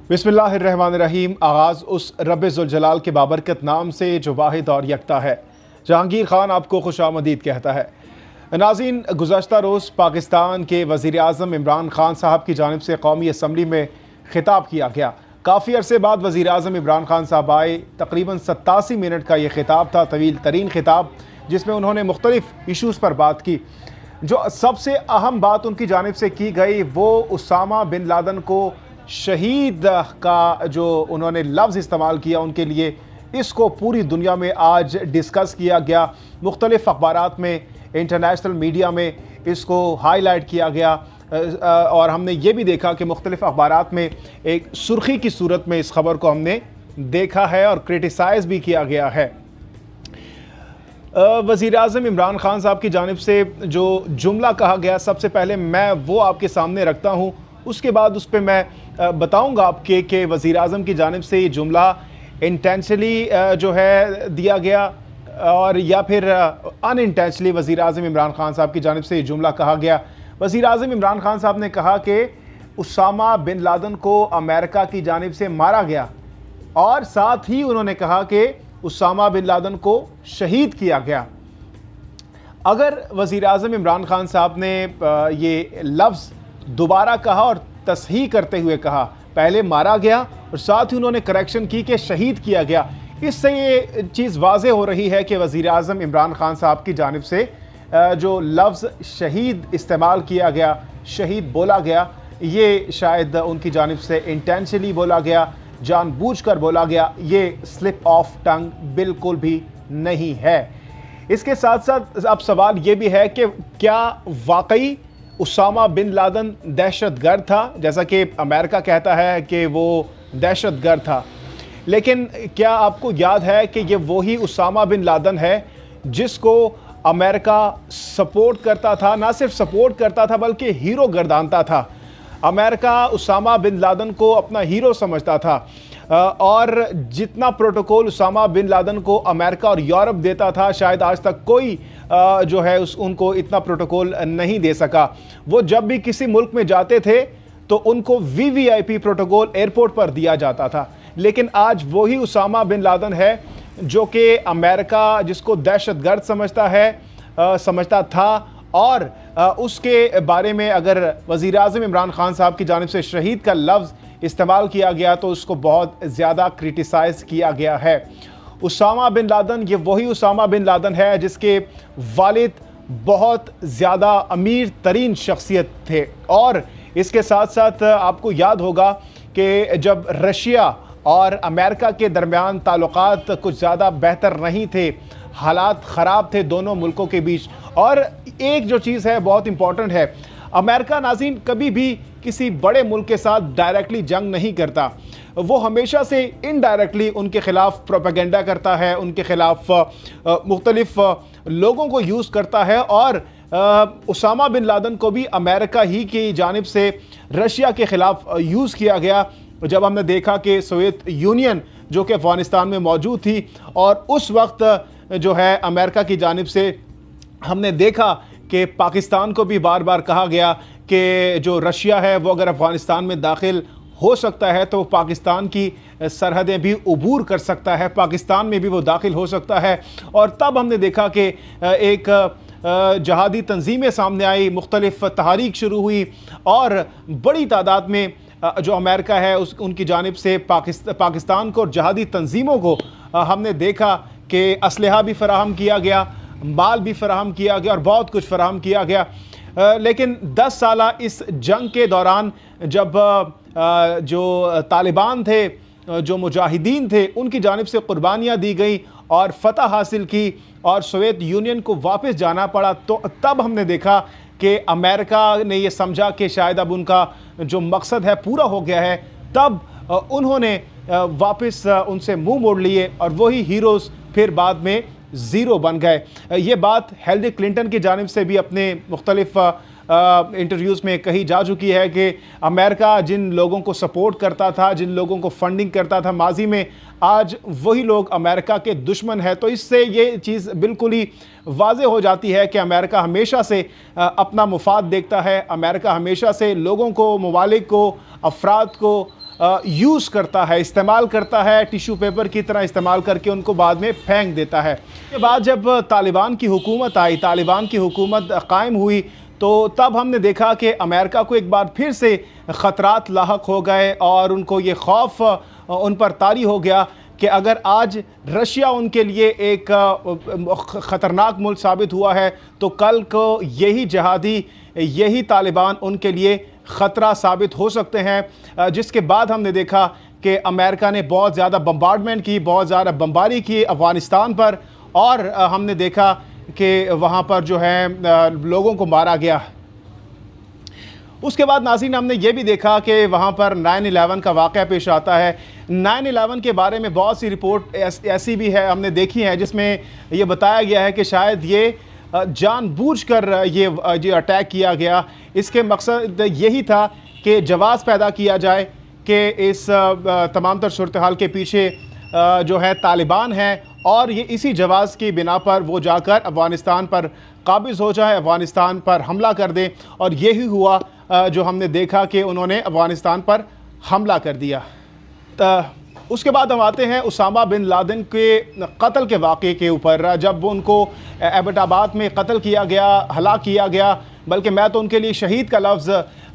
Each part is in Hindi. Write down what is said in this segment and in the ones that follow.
बिस्मिल्लाहिर्रहमानिर्रहीम। आगाज़ उस रब्बे-ज़ुल-जलाल के बाबरकत नाम से जो वाहिद और यकता है। जहांगीर खान आपको खुशामदीद कहता है। नाज़रीन, गुज़श्ता रोज़ पाकिस्तान के वज़ीर-ए-आज़म इमरान खान साहब की जानिब से कौमी असम्बली में खिताब किया गया। काफ़ी अरसे बाद वज़ीर-ए-आज़म इमरान खान साहब आए। तकरीबन 87 मिनट का ये खिताब था, तवील तरीन खिताब, जिसमें उन्होंने मुख्तलिफ इशूज़ पर बात की। जो सबसे अहम बात उनकी जानिब से की गई वो उसामा बिन लादन को शहीद का जो उन्होंने लफ्ज़ इस्तेमाल किया उनके लिए, इसको पूरी दुनिया में आज डिस्कस किया गया। मुख्तलिफ अखबारात में, इंटरनेशनल मीडिया में इसको हाईलाइट किया गया और हमने ये भी देखा कि मुख्तलिफ अखबारात में एक सुर्खी की सूरत में इस खबर को हमने देखा है और क्रिटिसाइज़ भी किया गया है। वज़ीर-ए-आज़म इमरान खान साहब की जानिब से जो जुमला कहा गया, सबसे पहले मैं वो आपके सामने रखता हूँ, उसके बाद उस पर मैं बताऊँगा आपके कि वज़ीर-ए-आज़म की जानिब से ये जुमला इंटेंशनली जो है दिया गया और या फिर अनइंटेंशनली वज़ीर-ए-आज़म इमरान खान साहब की जानिब से ये जुमला कहा गया। वज़ीर-ए-आज़म इमरान खान साहब ने कहा कि उसामा बिन लादन को अमेरिका की जानिब से मारा गया और साथ ही उन्होंने कहा कि उसामा बिन लादन को शहीद किया गया। अगर वज़ीर-ए-आज़म इमरान खान साहब ने ये लफ्ज़ दोबारा कहा और तस्हीह करते हुए कहा, पहले मारा गया और साथ ही उन्होंने करेक्शन की कि शहीद किया गया, इससे ये चीज़ वाज़े हो रही है कि वज़ीर-ए-आज़म इमरान खान साहब की जानिब से जो लफ्ज़ शहीद इस्तेमाल किया गया, शहीद बोला गया, ये शायद उनकी जानिब से इंटेंशनली बोला गया, जानबूझकर बोला गया, ये स्लिप ऑफ टंग बिल्कुल भी नहीं है। इसके साथ साथ अब सवाल ये भी है कि क्या वाकई उसामा बिन लादन दहशतगर्द था, जैसा कि अमेरिका कहता है कि वो दहशतगर्द था, लेकिन क्या आपको याद है कि ये वही उसामा बिन लादन है जिसको अमेरिका सपोर्ट करता था, ना सिर्फ सपोर्ट करता था बल्कि हीरो गर्दानता था। अमेरिका उसामा बिन लादन को अपना हीरो समझता था और जितना प्रोटोकॉल उसामा बिन लादन को अमेरिका और यूरोप देता था, शायद आज तक कोई जो है उनको इतना प्रोटोकॉल नहीं दे सका। वो जब भी किसी मुल्क में जाते थे तो उनको वीवीआईपी प्रोटोकॉल एयरपोर्ट पर दिया जाता था, लेकिन आज वही उसामा बिन लादन है जो कि अमेरिका जिसको दहशतगर्द समझता था और उसके बारे में अगर वज़ीर-ए-आज़म इमरान खान साहब की जानिब से शहीद का लफ्ज़ इस्तेमाल किया गया तो उसको बहुत ज़्यादा क्रिटिसाइज़ किया गया है। उसामा बिन लादन ये वही उसामा बिन लादन है जिसके वालिद बहुत ज़्यादा अमीर तरीन शख्सियत थे और इसके साथ साथ आपको याद होगा कि जब रशिया और अमेरिका के दरमियान ताल्लुकात कुछ ज़्यादा बेहतर नहीं थे, हालात ख़राब थे दोनों मुल्कों के बीच। और एक जो चीज़ है बहुत इम्पॉर्टेंट है, अमेरिका नाज़रीन कभी भी किसी बड़े मुल्क के साथ डायरेक्टली जंग नहीं करता, वो हमेशा से इनडायरेक्टली उनके ख़िलाफ़ प्रोपेगेंडा करता है, उनके ख़िलाफ़ मुख्तलिफ़ लोगों को यूज़ करता है और उसामा बिन लादन को भी अमेरिका ही की जानिब से रशिया के ख़िलाफ़ यूज़ किया गया। जब हमने देखा कि सोवियत यूनियन जो कि अफ़गानिस्तान में मौजूद थी और उस वक्त जो है अमेरिका की जानिब से हमने देखा कि पाकिस्तान को भी बार बार कहा गया कि जो रशिया है वो अगर अफ़गानिस्तान में दाखिल हो सकता है तो पाकिस्तान की सरहदें भी उबूर कर सकता है, पाकिस्तान में भी वो दाखिल हो सकता है। और तब हमने देखा कि एक जहादी तंजीमें सामने आई, मुख्तलिफ तहरीक शुरू हुई और बड़ी तादाद में जो अमेरिका है उनकी जानिब से पाकिस्तान को और जहादी तंजीमों को हमने देखा कि असलहा भी फ़राहम किया गया, माल भी फ़राहम किया गया और बहुत कुछ फ़राहम किया गया। लेकिन 10 साल इस जंग के दौरान जब जो तालिबान थे, जो मुजाहिदीन थे, उनकी जानिब से कुर्बानियाँ दी गई और फ़तह हासिल की और सोवियत यूनियन को वापस जाना पड़ा, तो तब हमने देखा कि अमेरिका ने ये समझा कि शायद अब उनका जो मकसद है पूरा हो गया है। तब उन्होंने वापस उनसे मुंह मोड़ लिए और वही हीरोज़ फिर बाद में ज़ीरो बन गए। ये बात हिलरी क्लिंटन की जानिब से भी अपने मुख्तलिफ इंटरव्यूज़ में कही जा चुकी है कि अमेरिका जिन लोगों को सपोर्ट करता था, जिन लोगों को फंडिंग करता था माजी में, आज वही लोग अमेरिका के दुश्मन हैं। तो इससे ये चीज़ बिल्कुल ही वाज़े हो जाती है कि अमेरिका हमेशा से अपना मुफाद देखता है, अमेरिका हमेशा से लोगों को, ममालिक को, अफराद को यूज़ करता है, इस्तेमाल करता है, टिश्यू पेपर की तरह इस्तेमाल करके उनको बाद में फेंक देता है। उसके बाद जब तालिबान की हुकूमत आई, तालिबान की हुकूमत कायम हुई, तो तब हमने देखा कि अमेरिका को एक बार फिर से ख़तरात लाहक हो गए और उनको ये खौफ उन पर तारी हो गया कि अगर आज रशिया उनके लिए एक ख़तरनाक मुल्क साबित हुआ है तो कल को यही जिहादी, यही तालिबान उनके लिए ख़तरा साबित हो सकते हैं। जिसके बाद हमने देखा कि अमेरिका ने बहुत ज़्यादा बम्बार्डमेंट की, बहुत ज़्यादा बमबारी की अफ़गानिस्तान पर, और हमने देखा कि वहाँ पर जो है लोगों को मारा गया। उसके बाद नाज़रीन हमने ये भी देखा कि वहाँ पर 9/11 का वाक़या पेश आता है। 9/11 के बारे में बहुत सी रिपोर्ट ऐसी भी है, हमने देखी है, जिसमें ये बताया गया है कि शायद ये जानबूझकर ये अटैक किया गया। इसके मकसद यही था कि जवाज़ पैदा किया जाए कि इस तमाम तर सूरत हाल के पीछे जो है तालिबान है, और ये इसी जवाज़ की बिना पर वो जाकर अफ़गानिस्तान पर काबिज़ हो जाए, अफ़गानिस्तान पर हमला कर दें। और यही हुआ जो हमने देखा कि उन्होंने अफ़गानिस्तान पर हमला कर दिया। उसके बाद हम आते हैं उसामा बिन लादेन के कत्ल के वाक़े के ऊपर। जब उनको एबटाबाद में कत्ल किया गया, हलाक किया गया, बल्कि मैं तो उनके लिए शहीद का लफ्ज़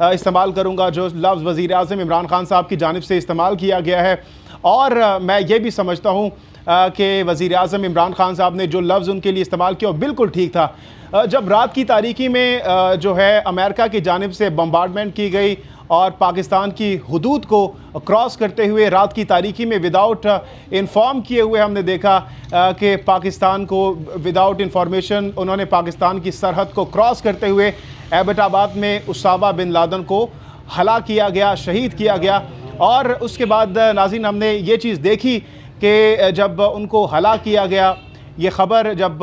इस्तेमाल करूँगा, जो लफ्ज़ वज़ीर आज़म इमरान खान साहब की जानिब से इस्तेमाल किया गया है। और मैं ये भी समझता हूँ कि वज़ीर आज़म इमरान खान साहब ने जो लफ्ज़ उनके लिए इस्तेमाल किया वो बिल्कुल ठीक था। जब रात की तारीकी में जो है अमेरिका की जानिब से बम्बार्डमेंट की गई और पाकिस्तान की हुदूद को क्रॉस करते हुए रात की तारीकी में विदाउट इन्फॉर्म किए हुए हमने देखा कि पाकिस्तान को विदाउट इंफॉर्मेशन उन्होंने पाकिस्तान की सरहद को क्रॉस करते हुए एबटाबाद में उसामा बिन लादेन को हलाक किया गया, शहीद किया गया। और उसके बाद नाज़रीन हमने ये चीज़ देखी कि जब उनको हलाक किया गया, ये ख़बर जब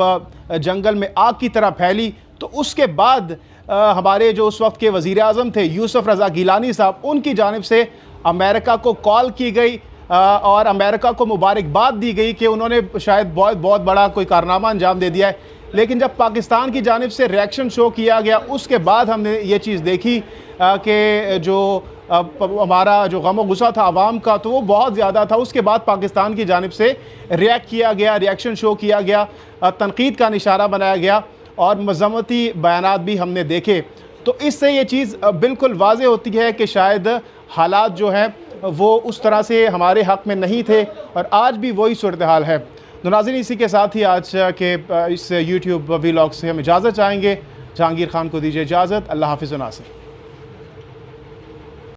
जंगल में आग की तरह फैली, तो उसके बाद हमारे जो उस वक्त के वज़ीर आज़म थे यूसुफ रज़ा गिलानी साहब, उनकी जानिब से अमेरिका को कॉल की गई और अमेरिका को मुबारकबाद दी गई कि उन्होंने शायद बहुत बड़ा कोई कारनामा अंजाम दे दिया है। लेकिन जब पाकिस्तान की जानिब से रिएक्शन शो किया गया, उसके बाद हमने ये चीज़ देखी कि जो हमारा जो गम गुस्सा था आवाम का, तो वो बहुत ज़्यादा था। उसके बाद पाकिस्तान की जानिब से रिएक्ट किया गया, रिएक्शन शो किया गया, तनकीद का निशाना बनाया गया और मज़म्मती बयानात भी हमने देखे। तो इससे ये चीज़ बिल्कुल वाज़ेह होती है कि शायद हालात जो हैं वो उस तरह से हमारे हक़ में नहीं थे, और आज भी वही सूरत हाल है। तो नाज़रीन, इसी के साथ ही आज के इस यूट्यूब व्लॉग से हम इजाज़त चाहेंगे। जहांगीर खान को दीजिए इजाज़त। अल्लाह हाफ़िज़ नासिर।